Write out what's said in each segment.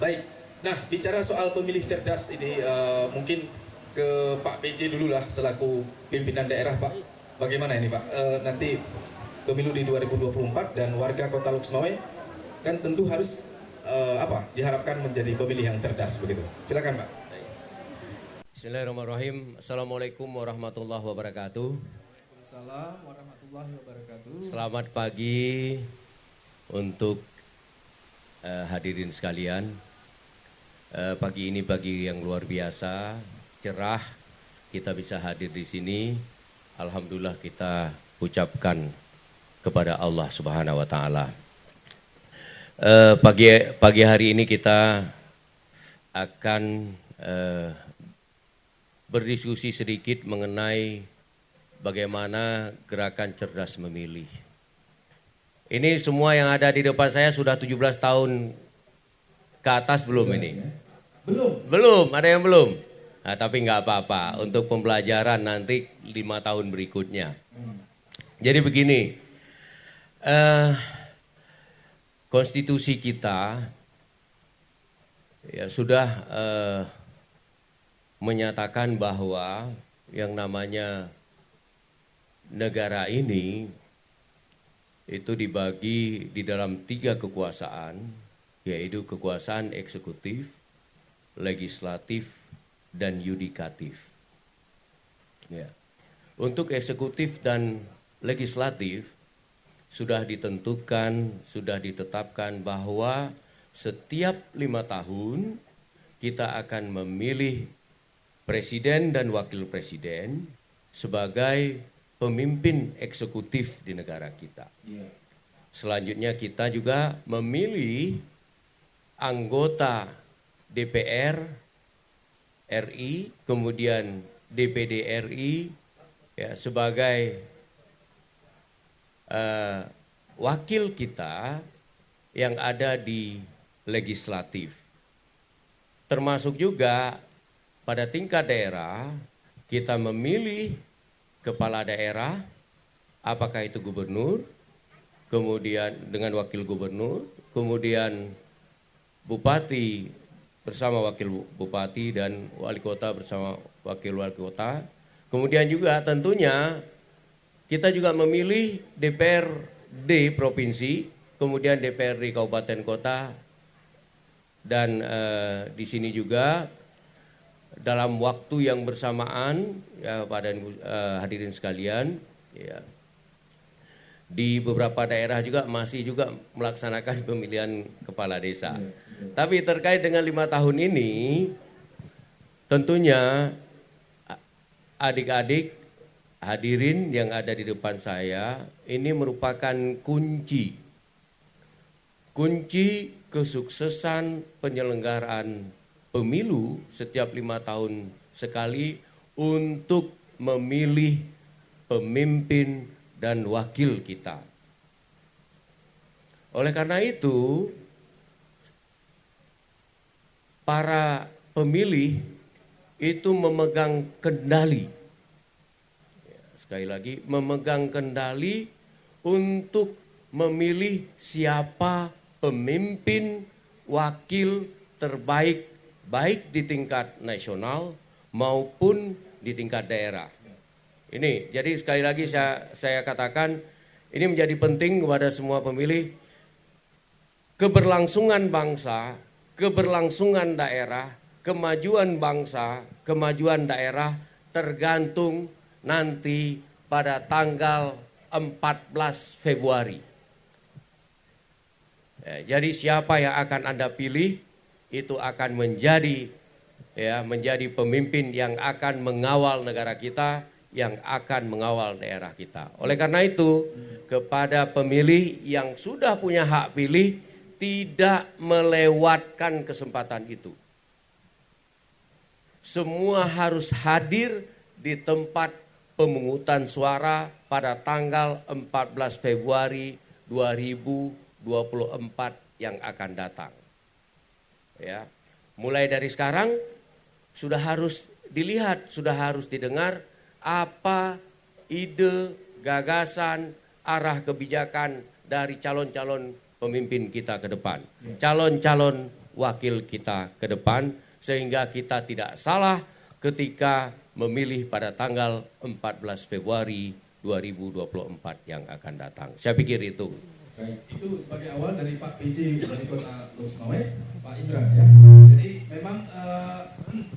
Baik. Nah, bicara soal pemilih cerdas ini, mungkin ke Pak PJ dulu lah selaku pimpinan daerah, Pak. Bagaimana ini, Pak? Nanti pemilu di 2024 dan warga Kota Luxmawe kan tentu harus diharapkan menjadi pemilih yang cerdas begitu. Silakan, Pak. Bismillahirrahmanirrahim. Assalamualaikum warahmatullahi wabarakatuh. Waalaikumsalam warahmatullahi wabarakatuh. Selamat pagi untuk hadirin sekalian. Pagi ini pagi yang luar biasa, cerah. Kita bisa hadir di sini. Alhamdulillah kita ucapkan kepada Allah Subhanahu wa taala. Pagi hari ini kita akan berdiskusi sedikit mengenai bagaimana gerakan cerdas memilih. Ini semua yang ada di depan saya sudah 17 tahun ke atas belum ini? Belum, ada yang belum. Nah, tapi nggak apa-apa, untuk pembelajaran nanti 5 tahun berikutnya. Jadi begini, konstitusi kita ya sudah menyatakan bahwa yang namanya negara ini itu dibagi di dalam 3 kekuasaan, yaitu kekuasaan eksekutif, legislatif, dan yudikatif. Ya. Untuk eksekutif dan legislatif sudah ditentukan, sudah ditetapkan bahwa setiap 5 tahun kita akan memilih presiden dan wakil presiden sebagai pemimpin eksekutif di negara kita. Selanjutnya kita juga memilih anggota DPR RI, kemudian DPD RI ya, sebagai wakil kita yang ada di legislatif. Termasuk juga pada tingkat daerah, kita memilih kepala daerah, apakah itu gubernur, kemudian dengan wakil gubernur, kemudian bupati bersama wakil bupati dan wali kota bersama wakil wali kota. Kemudian juga tentunya kita juga memilih DPRD provinsi, kemudian DPRD kabupaten kota, dan di sini juga dalam waktu yang bersamaan ya pada hadirin sekalian ya, di beberapa daerah juga masih juga melaksanakan pemilihan kepala desa. Tapi terkait dengan 5 tahun ini tentunya adik-adik hadirin yang ada di depan saya ini merupakan kunci kesuksesan penyelenggaraan pemilu setiap 5 tahun sekali untuk memilih pemimpin dan wakil kita. Oleh karena itu, para pemilih itu memegang kendali. Sekali lagi, memegang kendali untuk memilih siapa pemimpin wakil terbaik baik di tingkat nasional maupun di tingkat daerah. Ini, jadi sekali lagi saya katakan, ini menjadi penting kepada semua pemilih. Keberlangsungan bangsa, keberlangsungan daerah, kemajuan bangsa, kemajuan daerah tergantung nanti pada tanggal 14 Februari. Ya, jadi siapa yang akan Anda pilih itu akan menjadi pemimpin yang akan mengawal negara kita, yang akan mengawal daerah kita. Oleh karena itu, kepada pemilih yang sudah punya hak pilih, tidak melewatkan kesempatan itu. Semua harus hadir di tempat pemungutan suara pada tanggal 14 Februari 2024 yang akan datang. Ya, mulai dari sekarang sudah harus dilihat, sudah harus didengar apa ide, gagasan, arah kebijakan dari calon-calon pemimpin kita ke depan. Calon-calon wakil kita ke depan sehingga kita tidak salah ketika memilih pada tanggal 14 Februari 2024 yang akan datang. Saya pikir itu. Baik, itu sebagai awal dari Pak PJ dari Kota Lok Sumawe, Pak Indra ya. Jadi memang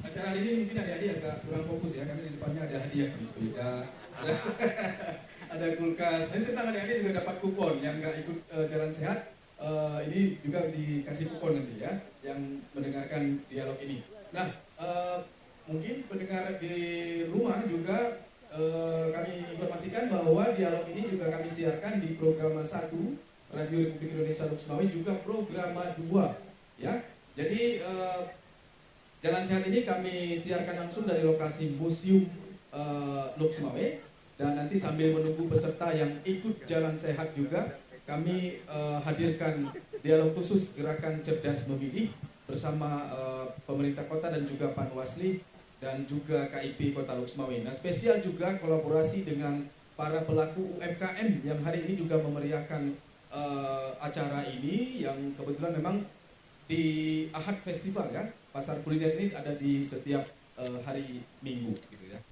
acara hari ini mungkin adik-adik agak kurang fokus ya, karena di depannya ada hadiah sepeda, ada kulkas. Nanti tentang adik-adik juga dapat kupon yang nggak ikut jalan sehat. Ini juga dikasih kupon nanti ya, yang mendengarkan dialog ini. Nah, mungkin pendengar di rumah juga kami informasikan bahwa dialog ini juga kami siarkan di program 1 Radio Republik Indonesia Lok Sumawe, juga program 2 ya. Jadi Jalan Sehat ini kami siarkan langsung dari lokasi Museum Lok Sumawe, dan nanti sambil menunggu peserta yang ikut Jalan Sehat juga kami hadirkan dialog khusus Gerakan Cerdas Memilih bersama pemerintah kota dan juga Panwasli dan juga KIP Kota Lok Sumawe. Nah, spesial juga kolaborasi dengan para pelaku UMKM yang hari ini juga memeriahkan acara ini, yang kebetulan memang di Ahad Festival ya. Pasar kuliner ini ada di setiap hari Minggu gitu ya.